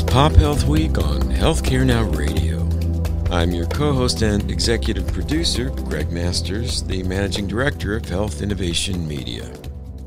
Pop Health Week on Healthcare Now Radio. I'm your co-host and executive producer, Greg Masters, the managing director of Health Innovation Media.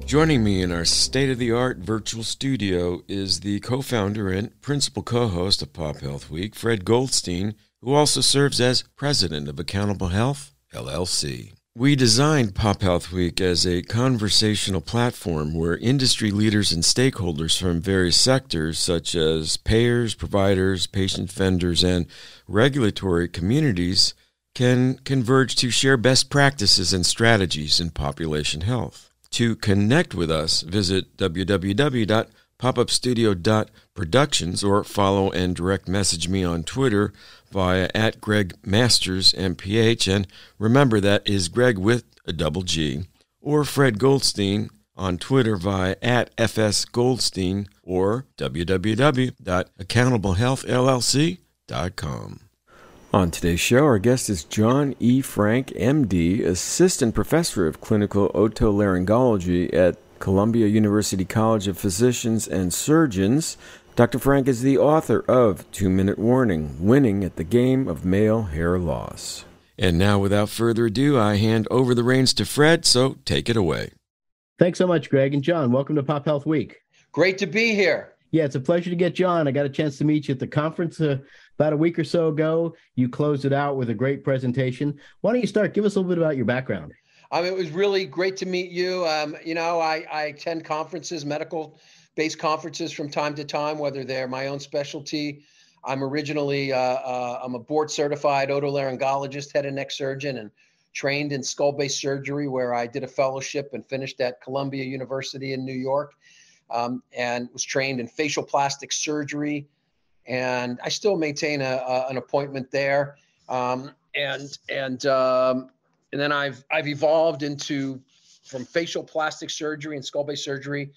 Joining me in our state-of-the-art virtual studio is the co-founder and principal co-host of Pop Health Week, Fred Goldstein, who also serves as president of Accountable Health, LLC. We designed Pop Health Week as a conversational platform where industry leaders and stakeholders from various sectors, such as payers, providers, patient vendors, and regulatory communities, can converge to share best practices and strategies in population health. To connect with us, visit www.popupstudio.productions or follow and direct message me on Twitter via @GregMastersMPH, and remember that is Greg with a double G, or Fred Goldstein on Twitter via @FSGoldstein or www.accountablehealthllc.com. On today's show, our guest is John E. Frank, MD, Assistant Professor of Clinical Otolaryngology at Columbia University College of Physicians and Surgeons. Dr. Frank is the author of 2-Minute Warning, Winning at the Game of Male Hair Loss. And now, without further ado, I hand over the reins to Fred, so take it away. Thanks so much, Greg. And John, welcome to Pop Health Week. Great to be here. Yeah, it's a pleasure to get you on. I got a chance to meet you at the conference about a week or so ago. You closed it out with a great presentation. Why don't you start? Give us a little bit about your background. It was really great to meet you. I attend conferences, medical-based conferences from time to time, whether they're my own specialty. I'm originally, I'm a board-certified otolaryngologist, head and neck surgeon, and trained in skull-based surgery, where I did a fellowship and finished at Columbia University in New York. And was trained in facial plastic surgery, and I still maintain an appointment there. And then I've evolved from facial plastic surgery and skull-based surgery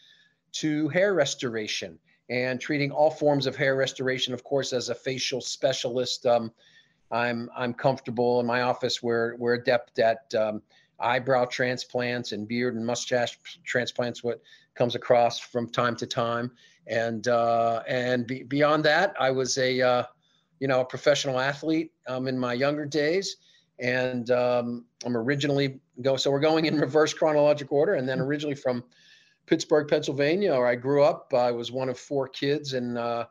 to hair restoration and treating all forms of hair restoration. Of course, as a facial specialist, I'm comfortable in my office. We're adept at eyebrow transplants and beard and mustache transplants, what comes across from time to time. And beyond that, I was a professional athlete in my younger days. And I'm originally so we're going in reverse chronological order. And then originally from Pittsburgh, Pennsylvania, where I grew up. I was one of 4 kids in a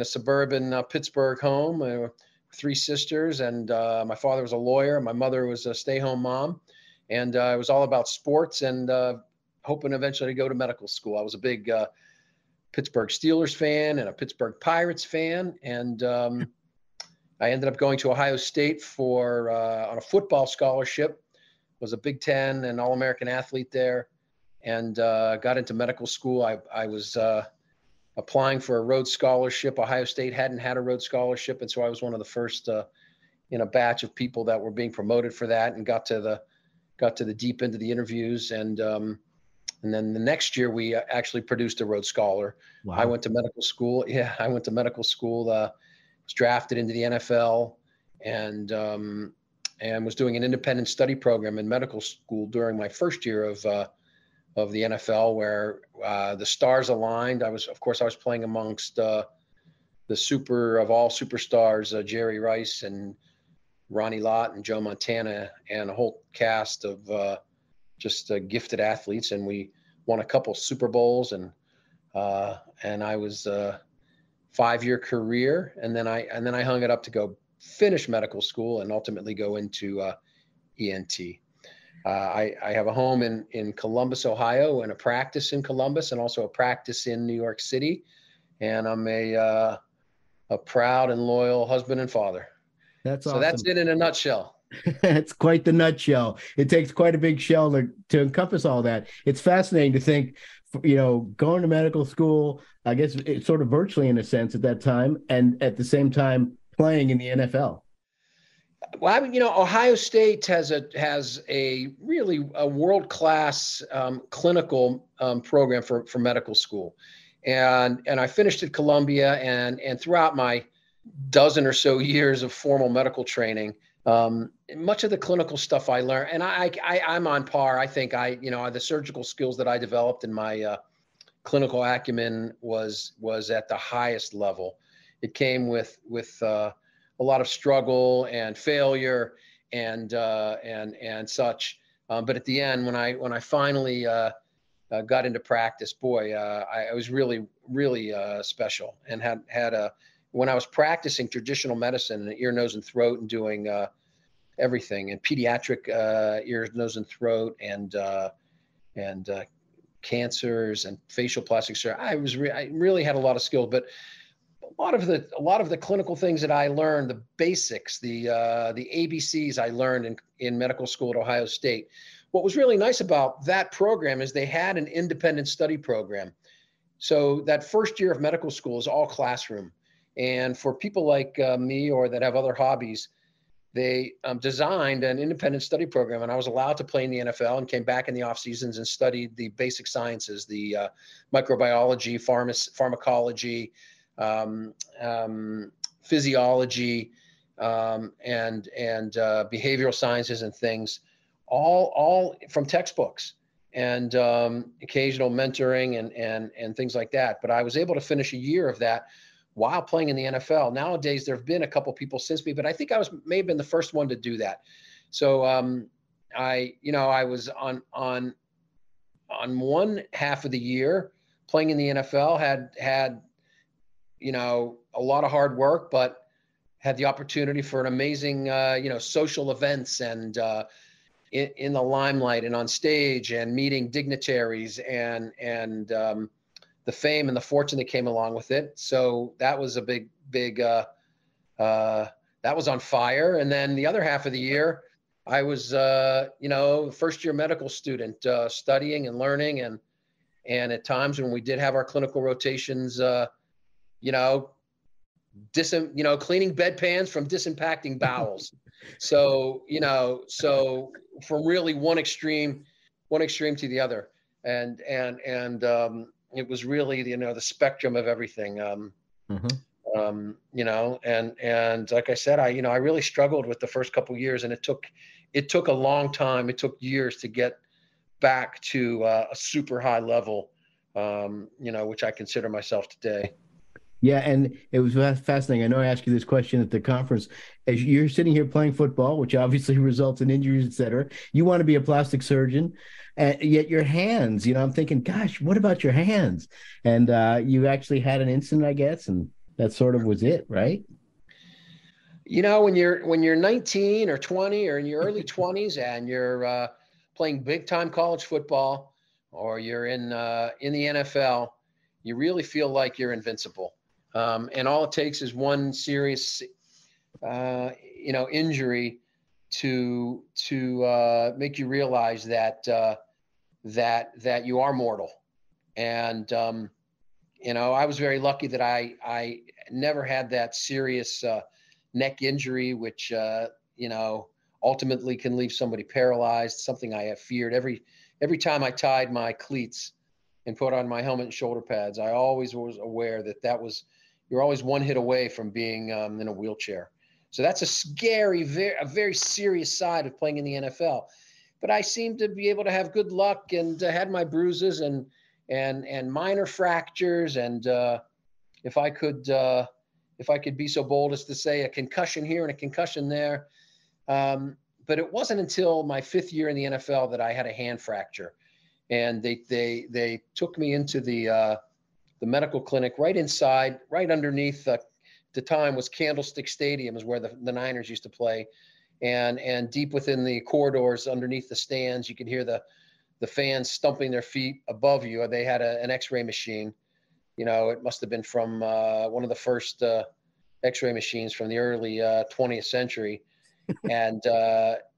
suburban Pittsburgh home, 3 sisters. And my father was a lawyer. My mother was a stay-home mom. And it was all about sports and hoping eventually to go to medical school. I was a big Pittsburgh Steelers fan and a Pittsburgh Pirates fan. And I ended up going to Ohio State on a football scholarship, was a Big Ten and All-American athlete there, and got into medical school. I was applying for a Rhodes Scholarship. Ohio State hadn't had a Rhodes Scholarship, and so I was one of the first in a batch of people that were being promoted for that, and got to the deep end of the interviews. And then the next year we actually produced a Rhodes Scholar. Wow. I went to medical school. Yeah, I went to medical school, was drafted into the NFL, and was doing an independent study program in medical school during my first year of the NFL, where the stars aligned. I was playing amongst the super of all superstars, Jerry Rice and Ronnie Lott and Joe Montana, and a whole cast of just gifted athletes. And we won a couple Super Bowls, and I was a 5-year career. And then I hung it up to go finish medical school and ultimately go into ENT. I have a home in Columbus, Ohio, and a practice in Columbus, and also a practice in New York City. And I'm a proud and loyal husband and father. That's awesome. So that's it in a nutshell. It's quite the nutshell. It takes quite a big shell to encompass all that. It's fascinating to think, going to medical school, I guess it's sort of virtually in a sense at that time, and at the same time playing in the NFL. Well, Ohio State has a really world-class clinical program for medical school. And I finished at Columbia, and throughout my dozen or so years of formal medical training, much of the clinical stuff I learned, and I'm on par. I think the surgical skills that I developed in my clinical acumen was at the highest level. it came with a lot of struggle and failure and such. But at the end, when I finally got into practice, boy, I was really special, and had a when I was practicing traditional medicine and ear, nose, and throat, and doing everything, and pediatric ear, nose, and throat, and cancers and facial plastic surgery. I really had a lot of skills, but a lot of the clinical things that I learned, the basics, the ABCs I learned in medical school at Ohio State. What was really nice about that program is they had an independent study program. So that first year of medical school is all classroom. And for people like me or that have other hobbies, they designed an independent study program, and I was allowed to play in the NFL and came back in the off seasons and studied the basic sciences, the microbiology, pharmacology, physiology, and behavioral sciences and things, all from textbooks, and occasional mentoring and things like that. But I was able to finish a year of that while playing in the NFL. Nowadays, there have been a couple people since me, but I think I may have been the first one to do that. So I was on one half of the year playing in the NFL, had a lot of hard work, but had the opportunity for an amazing social events and in the limelight and on stage, and meeting dignitaries and the fame and the fortune that came along with it. So that was a big, that was on fire. And then the other half of the year, I was, first year medical student, studying and learning. And at times when we did have our clinical rotations, cleaning bedpans from disimpacting bowels. So from really one extreme to the other. And it was really, the spectrum of everything. And like I said, I really struggled with the first couple of years, and it took a long time. It took years to get back to a super high level, which I consider myself today. Yeah, and it was fascinating. I know I asked you this question at the conference. As you're sitting here playing football, which obviously results in injuries, et cetera, you want to be a plastic surgeon, and yet your hands, I'm thinking, gosh, what about your hands? And you actually had an incident, I guess, and that sort of was it, right? When you're 19 or 20 or in your early 20s and you're playing big time college football, or you're in the NFL, you really feel like you're invincible. And all it takes is one serious, injury to make you realize that you are mortal. And I was very lucky that I never had that serious neck injury, which ultimately can leave somebody paralyzed. Something I have feared every time I tied my cleats and put on my helmet and shoulder pads. I always was aware that you're always one hit away from being in a wheelchair. So that's a scary, a very serious side of playing in the NFL. But I seem to be able to have good luck, and had my bruises and minor fractures, and if I could be so bold as to say a concussion here and a concussion there. But it wasn't until my 5th year in the NFL that I had a hand fracture, and they took me into the medical clinic right underneath. The time was Candlestick Stadium, is where the Niners used to play, and deep within the corridors underneath the stands, you could hear the fans stumping their feet above you. They had an X-ray machine. It must have been from one of the first X-ray machines from the early 20th century. And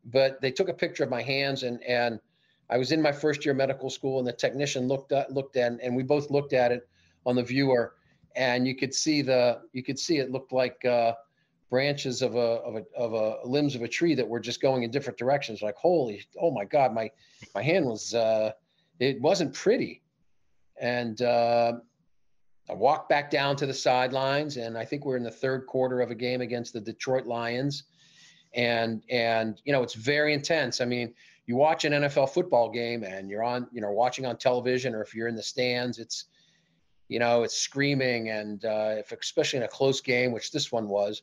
but they took a picture of my hands, and I was in my first year of medical school, and the technician looked at, and we both looked at it on the viewer, and you could see it looked like branches of a limbs of a tree that were just going in different directions. Like, oh my God, my hand was it wasn't pretty. And I walked back down to the sidelines, and I think we're in the third quarter of a game against the Detroit Lions. And it's very intense. I mean, you watch an NFL football game and you're on, watching on television, or if you're in the stands, it's screaming. And if especially in a close game, which this one was,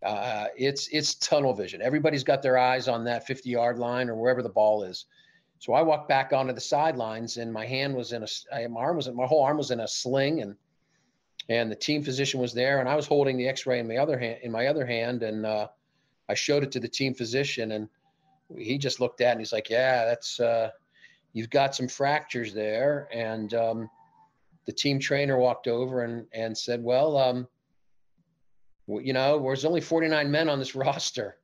it's tunnel vision. Everybody's got their eyes on that 50-yard line or wherever the ball is. So I walked back onto the sidelines, and my hand was my whole arm was in a sling, and the team physician was there, and I was holding the X-ray in my other hand, and I showed it to the team physician, and he just looked at it and he's like, "Yeah, that's you've got some fractures there." And the team trainer walked over and said, "Well, there's only 49 men on this roster."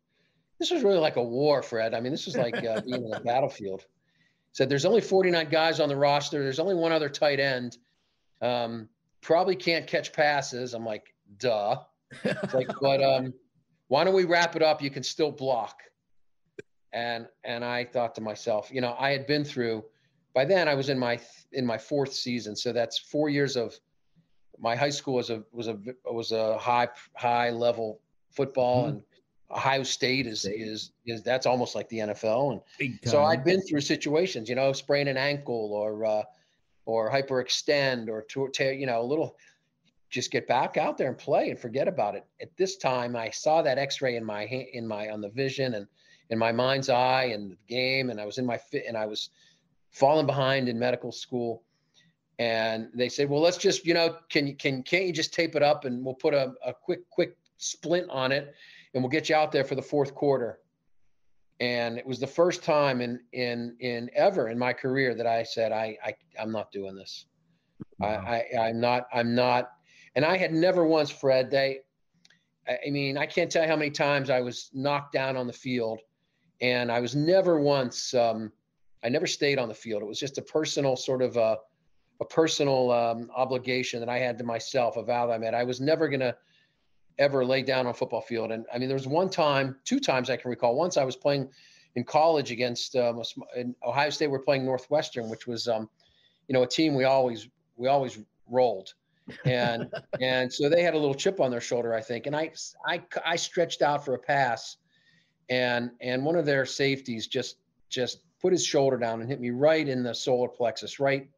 This was really like a war, Fred. I mean, this was like being in a battlefield. Said there's only 49 guys on the roster. There's only one other tight end. Probably can't catch passes. I'm like, duh. It's like, but why don't we wrap it up? You can still block. And I thought to myself, I had been through. By then, I was in my fourth season, so that's 4 years of my high school was a high level football, and Ohio State is that's almost like the NFL. And so I'd been through situations, sprain an ankle or hyperextend or tear, a little, just get back out there and play and forget about it. At this time, I saw that X-ray on the vision and in my mind's eye and the game, and I was and I was falling behind in medical school. And they said, well, let's just, can't you just tape it up and we'll put a quick splint on it and we'll get you out there for the fourth quarter. And it was the first time in ever in my career that I said, I'm not doing this. Wow. I'm not. And I had never once, Fred, I can't tell you how many times I was knocked down on the field, and I was never once, I never stayed on the field. It was just a personal sort of a personal obligation that I had to myself, a vow that I made. I was never going to ever lay down on a football field. And I mean, there was two times I can recall. Once I was playing in college against in Ohio State. We're playing Northwestern, which was, a team we always rolled. And so they had a little chip on their shoulder, I think. And I stretched out for a pass, and one of their safeties just put his shoulder down and hit me right in the solar plexus, right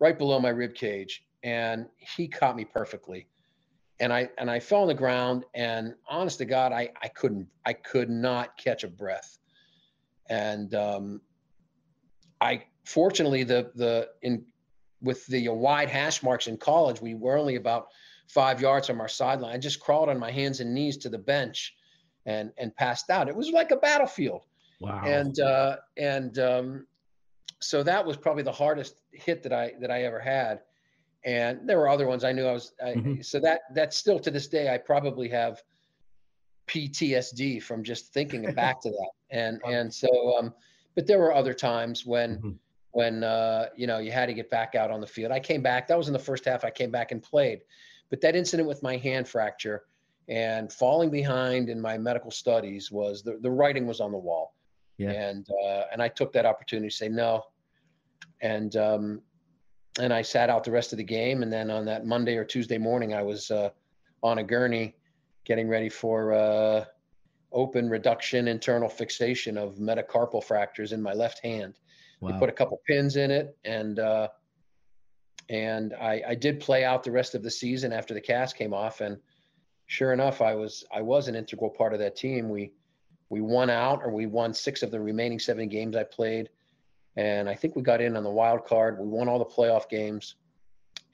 below my rib cage. And he caught me perfectly. And I fell on the ground, and honest to God, I could not catch a breath. And fortunately with the wide hash marks in college, we were only about 5 yards from our sideline. I just crawled on my hands and knees to the bench and passed out. It was like a battlefield. Wow. And so that was probably the hardest hit that I ever had. And there were other ones I knew so that still to this day, I probably have PTSD from just thinking back to that. And so, but there were other times when you had to get back out on the field. I came back. That was in the first half. I came back and played. But that incident with my hand fracture and falling behind in my medical studies was the writing was on the wall. Yeah. And I took that opportunity to say no. And I sat out the rest of the game. And then on that Monday or Tuesday morning, I was on a gurney getting ready for open reduction internal fixation of metacarpal fractures in my left hand. Wow. They put a couple pins in it, and I did play out the rest of the season after the cast came off. And sure enough, I was an integral part of that team. We won 6 of the remaining 7 games I played. And I think we got in on the wild card. We won all the playoff games,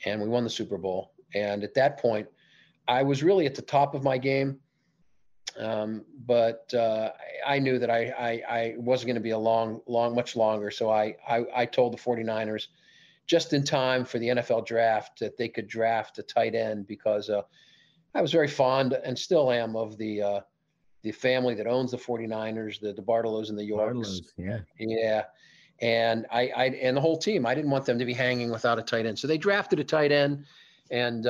and we won the Super Bowl. And at that point, I was really at the top of my game. But I knew that I wasn't going to be much longer. So I told the 49ers just in time for the NFL draft that they could draft a tight end, because I was very fond and still am of the family that owns the 49ers, the Bartolos and the Yorks. Yeah. Yeah. And and the whole team, I didn't want them to be hanging without a tight end. So they drafted a tight end, and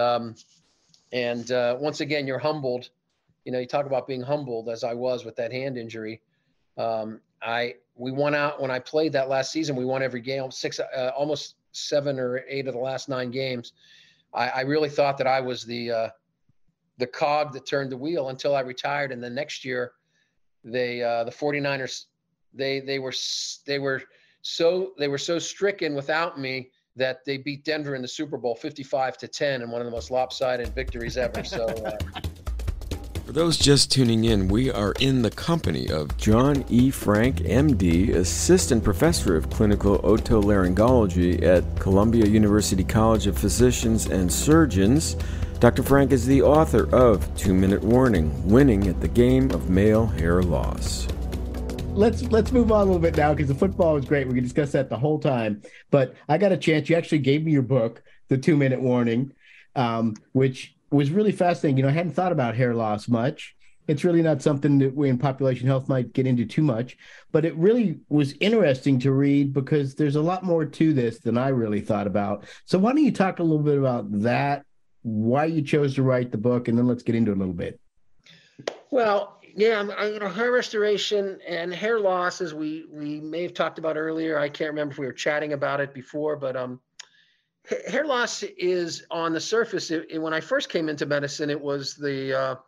once again, you're humbled. You talk about being humbled, as I was with that hand injury. We won out when I played that last season. We won every game, almost 7 or 8 of the last 9 games. I really thought that I was the cog that turned the wheel until I retired. And the next year, the 49ers, they were so stricken without me that they beat Denver in the Super Bowl 55-10 in one of the most lopsided victories ever. So. For those just tuning in, we are in the company of John E. Frank, MD, Assistant Professor of Clinical Otolaryngology at Columbia University College of Physicians and Surgeons. Dr. Frank is the author of 2-Minute Warning, Winning at the Game of Male Hair Loss. Let's move on a little bit now, because the football was great. We can discuss that the whole time. But I got a chance. You actually gave me your book, The 2-Minute Warning, which was really fascinating. I hadn't thought about hair loss much. It's really not something that we in population health might get into too much, but it really was interesting to read because there's a lot more to this than I really thought about. So why don't you talk a little bit about that, why you chose to write the book, and then let's get into it a little bit. Well, yeah, hair restoration and hair loss, as we may have talked about earlier. I can't remember if we were chatting about it before, but hair loss is on the surface. When I first came into medicine, it was the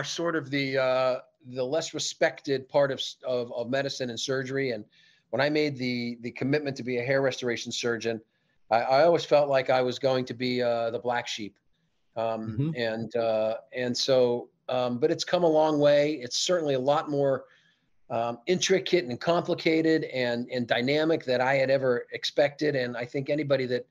sort of the less respected part of medicine and surgery. And when I made the commitment to be a hair restoration surgeon, I always felt like I was going to be the black sheep. But it's come a long way. It's certainly a lot more intricate and complicated and dynamic than I had ever expected. And I think anybody that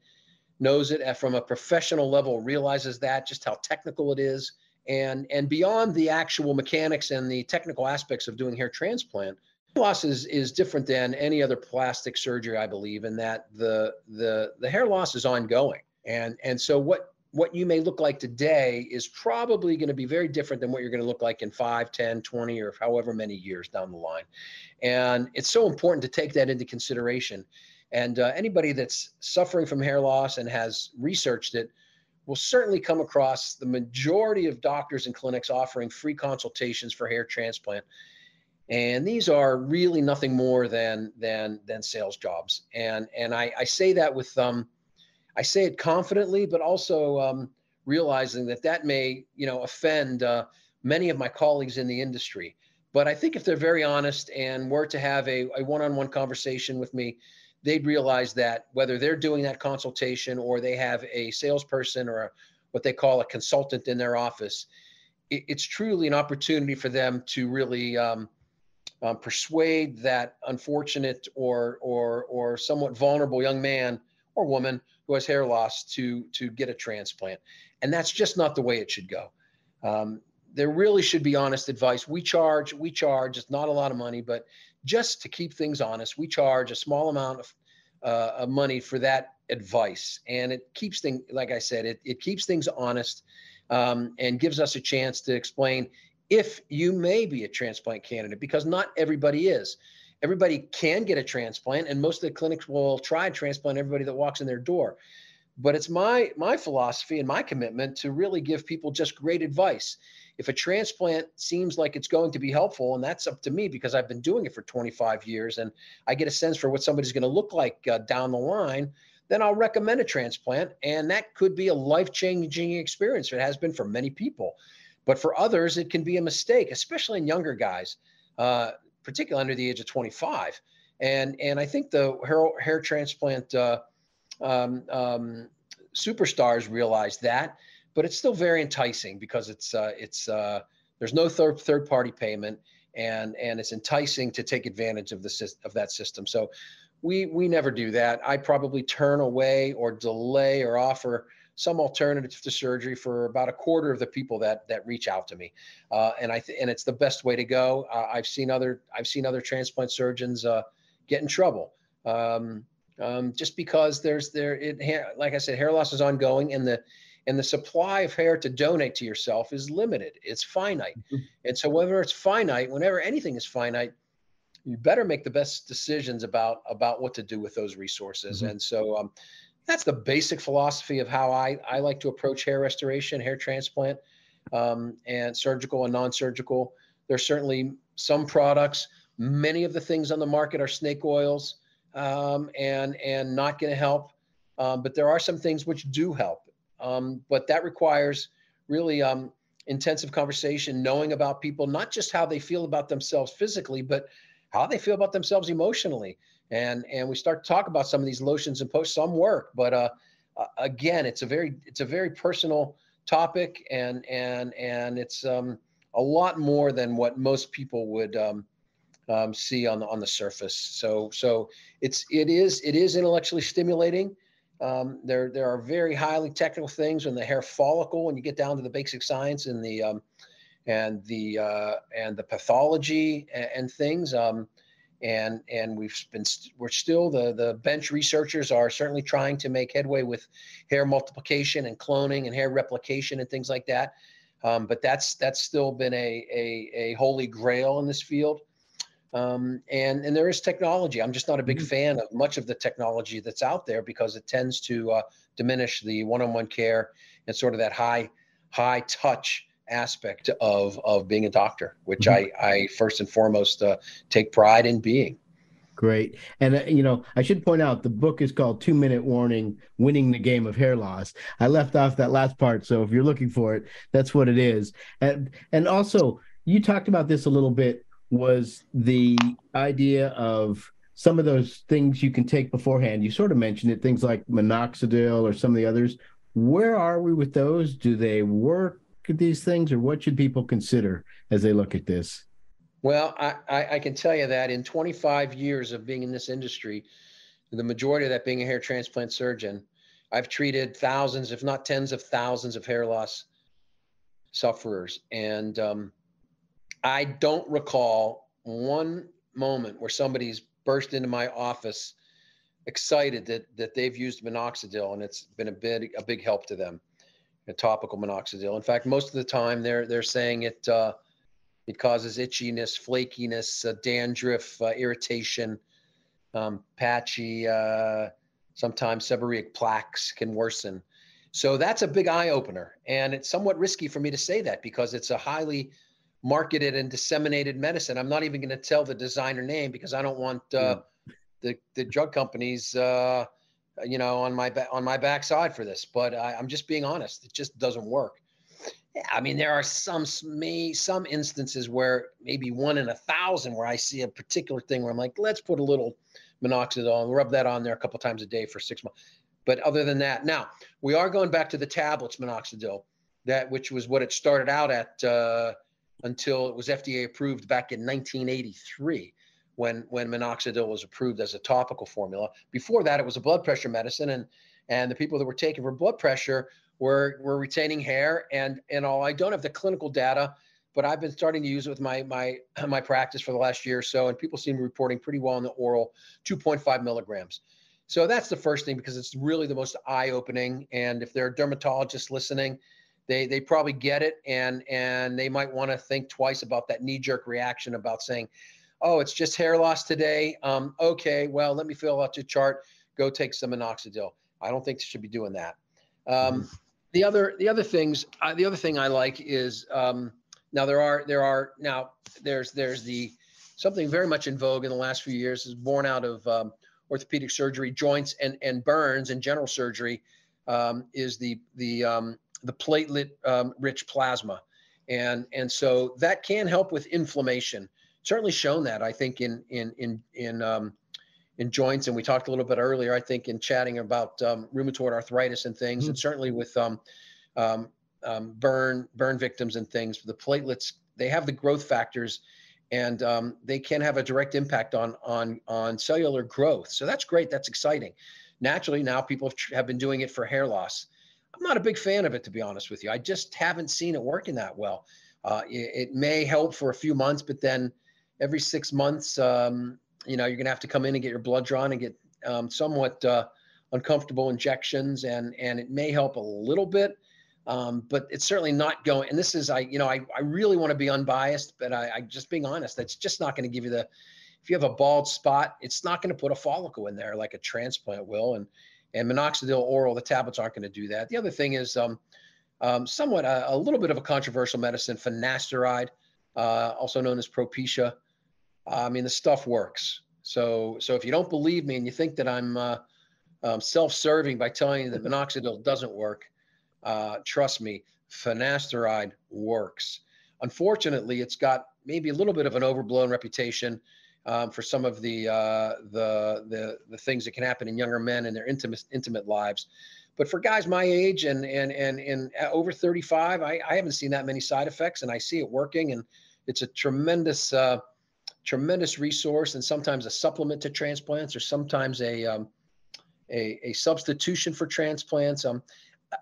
knows it from a professional level realizes that, just how technical it is. And beyond the actual mechanics and the technical aspects of doing hair transplant, hair loss is different than any other plastic surgery, I believe, in that the hair loss is ongoing. And so what you may look like today is probably going to be very different than what you're going to look like in 5, 10, 20, or however many years down the line. And it's so important to take that into consideration. And anybody that's suffering from hair loss and has researched it will certainly come across the majority of doctors and clinics offering free consultations for hair transplant. And these are really nothing more than sales jobs. And I say that with I say it confidently, but also realizing that may, offend many of my colleagues in the industry. But I think if they're very honest and were to have a one-on-one conversation with me, they'd realize that whether they're doing that consultation or they have a salesperson or what they call a consultant in their office, it's truly an opportunity for them to really persuade that unfortunate or somewhat vulnerable young man or woman who has hair loss to get a transplant. And that's just not the way it should go. There really should be honest advice. We charge, it's not a lot of money, but just to keep things honest, we charge a small amount of money for that advice. And it keeps things, like I said, it keeps things honest and gives us a chance to explain if you may be a transplant candidate, because not everybody is. Everybody can get a transplant, and most of the clinics will try and transplant everybody that walks in their door. But it's my philosophy and my commitment to really give people just great advice. If a transplant seems like it's going to be helpful, and that's up to me because I've been doing it for 25 years and I get a sense for what somebody's going to look like down the line, then I'll recommend a transplant. And that could be a life-changing experience. It has been for many people. But for others, it can be a mistake, especially in younger guys, particularly under the age of 25. And I think the hair transplant superstars realize that, but it's still very enticing because there's no third party payment, and it's enticing to take advantage of that system. So we never do that. I probably turn away or delay or offer some alternative to surgery for about a quarter of the people that reach out to me, and it's the best way to go. I've seen other transplant surgeons get in trouble just because like I said, hair loss is ongoing, and the supply of hair to donate to yourself is limited. It's finite, and so whenever anything is finite, you better make the best decisions about what to do with those resources. And so that's the basic philosophy of how I like to approach hair restoration, hair transplant, and surgical and non-surgical. There's certainly some products. Many of the things on the market are snake oils and not going to help. But there are some things which do help. But that requires really intensive conversation, knowing about people, not just how they feel about themselves physically, but how they feel about themselves emotionally. and we start to talk about some of these lotions and posts. Some work, but again, it's a very personal topic, and it's a lot more than what most people would see on the surface. So it is intellectually stimulating. There are very highly technical things in the hair follicle when you get down to the basic science and the pathology and things. And we're still the bench researchers are certainly trying to make headway with hair multiplication and cloning and hair replication and things like that. But that's still been a holy grail in this field. And there is technology. I'm just not a big fan of much of the technology that's out there because it tends to diminish the one-on-one care and sort of that high touch aspect of being a doctor, which I first and foremost take pride in being. Great. And, I should point out the book is called 2-Minute Warning, Winning the Game of Hair Loss. I left off that last part. So if you're looking for it, that's what it is. And also, you talked about this a little bit, was the idea of some of those things you can take beforehand. You sort of mentioned it, things like minoxidil or some of the others. Where are we with those? Do they work, these things, or what should people consider as they look at this? Well, I can tell you that in 25 years of being in this industry, the majority of that being a hair transplant surgeon, I've treated thousands, if not tens of thousands of hair loss sufferers. And I don't recall one moment where somebody's burst into my office excited that they've used minoxidil and it's been a big help to them. A topical minoxidil. In fact, most of the time they're saying it causes itchiness, flakiness, dandruff, irritation, patchy, sometimes seborrheic plaques can worsen. So that's a big eye opener. And it's somewhat risky for me to say that because it's a highly marketed and disseminated medicine. I'm not even going to tell the designer name because I don't want the drug companies on my backside for this, but I'm just being honest. It just doesn't work. I mean, there are some instances where maybe 1 in 1,000 where I see a particular thing where I'm like, let's put a little minoxidil and rub that on there a couple times a day for 6 months. But other than that, now we are going back to the tablets minoxidil, which was what it started out at until it was FDA approved back in 1983. When minoxidil was approved as a topical formula. Before that, it was a blood pressure medicine, and the people that were taking for blood pressure were retaining hair and all. I don't have the clinical data, but I've been starting to use it with my practice for the last year or so, and people seem to be reporting pretty well in the oral 2.5 milligrams. So that's the first thing because it's really the most eye-opening. And if there are dermatologists listening, they probably get it, and they might want to think twice about that knee-jerk reaction about saying, oh, it's just hair loss today. Okay, well, let me fill out your chart. Go take some minoxidil. I don't think they should be doing that. The other thing I like is now there's something very much in vogue in the last few years is born out of orthopedic surgery, joints and burns and general surgery is the platelet rich plasma, and so that can help with inflammation. Certainly shown that, I think, in joints, and we talked a little bit earlier, I think, in chatting about rheumatoid arthritis and things, and certainly with burn victims and things. The platelets, they have the growth factors, and they can have a direct impact on cellular growth. So that's great. That's exciting. Naturally, now people have been doing it for hair loss. I'm not a big fan of it, to be honest with you. I just haven't seen it working that well. It may help for a few months, but then every 6 months, you're going to have to come in and get your blood drawn and get somewhat uncomfortable injections, and it may help a little bit, but it's certainly not going. And this is, I really want to be unbiased, but I just being honest, that's just not going to give you if you have a bald spot, it's not going to put a follicle in there like a transplant will. And minoxidil oral, the tablets aren't going to do that. The other thing is somewhat a little bit of a controversial medicine, finasteride, also known as Propecia. I mean, the stuff works. So if you don't believe me and you think that I'm self-serving by telling you that minoxidil doesn't work, trust me, finasteride works. Unfortunately, it's got maybe a little bit of an overblown reputation. for some of the things that can happen in younger men in their intimate lives. But for guys my age and over 35, I haven't seen that many side effects, and I see it working, and it's a tremendous resource, and sometimes a supplement to transplants, or sometimes a substitution for transplants.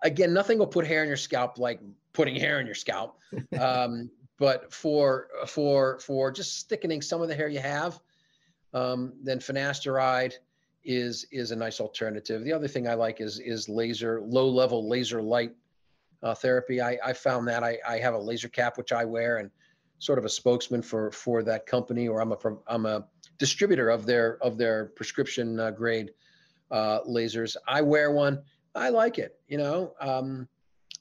Again, nothing will put hair in your scalp like putting hair in your scalp. But for just thickening some of the hair you have, then finasteride is a nice alternative. The other thing I like is laser, low-level laser light therapy. I found that I have a laser cap, which I wear, and sort of a spokesman for that company, or I'm a distributor of their prescription grade lasers. I wear one. I like it.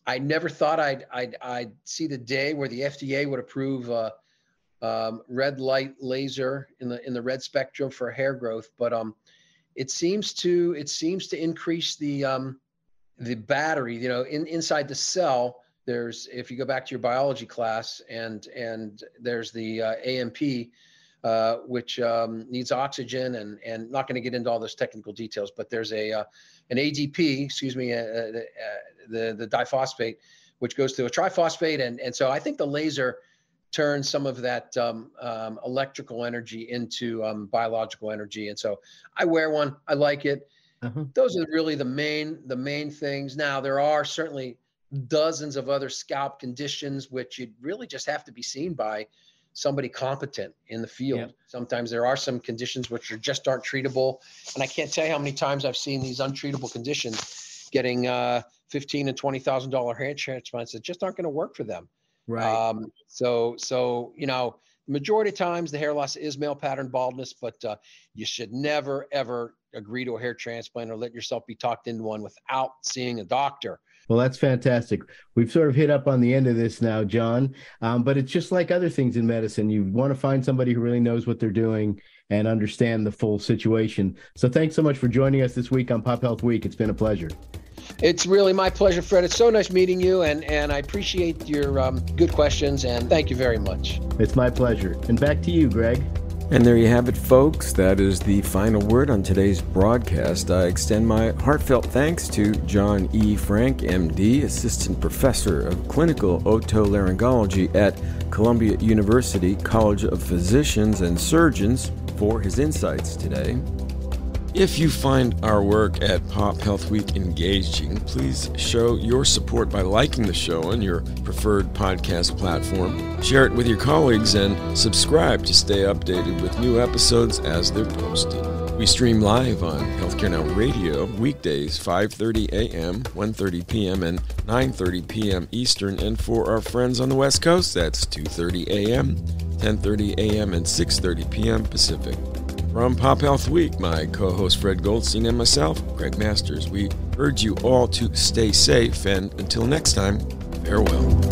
I never thought I'd see the day where the FDA would approve red light laser in the red spectrum for hair growth, but it seems to increase the battery. Inside the cell, there's, if you go back to your biology class, and there's the AMP, which needs oxygen, and not going to get into all those technical details, but there's an ADP, the diphosphate, which goes to a triphosphate, and so I think the laser turns some of that electrical energy into biological energy, and so I wear one. I like it. Those are really the main things. Now, there are certainly dozens of other scalp conditions which you'd really just have to be seen by somebody competent in the field. Yeah. Sometimes there are some conditions which just aren't treatable, and I can't tell you how many times I've seen these untreatable conditions getting $15,000 and $20,000 hair transplants that just aren't going to work for them. Right. So the majority of times the hair loss is male pattern baldness, but you should never ever agree to a hair transplant or let yourself be talked into one without seeing a doctor. Well, that's fantastic. We've sort of hit up on the end of this now, John, but it's just like other things in medicine. You want to find somebody who really knows what they're doing and understand the full situation. So thanks so much for joining us this week on Pop Health Week. It's been a pleasure. It's really my pleasure, Fred. It's so nice meeting you, and I appreciate your good questions, and thank you very much. It's my pleasure. And back to you, Greg. And there you have it, folks. That is the final word on today's broadcast. I extend my heartfelt thanks to John E. Frank, MD, Assistant Professor of Clinical Otolaryngology at Columbia University College of Physicians and Surgeons, for his insights today. If you find our work at Pop Health Week engaging, please show your support by liking the show on your preferred podcast platform. Share it with your colleagues and subscribe to stay updated with new episodes as they're posted. We stream live on Healthcare Now Radio weekdays 5:30 a.m., 1:30 p.m., and 9:30 p.m. Eastern. And for our friends on the West Coast, that's 2:30 a.m., 10:30 a.m., and 6:30 p.m. Pacific. From Pop Health Week, my co-host Fred Goldstein and myself, Greg Masters, we urge you all to stay safe, and until next time, farewell.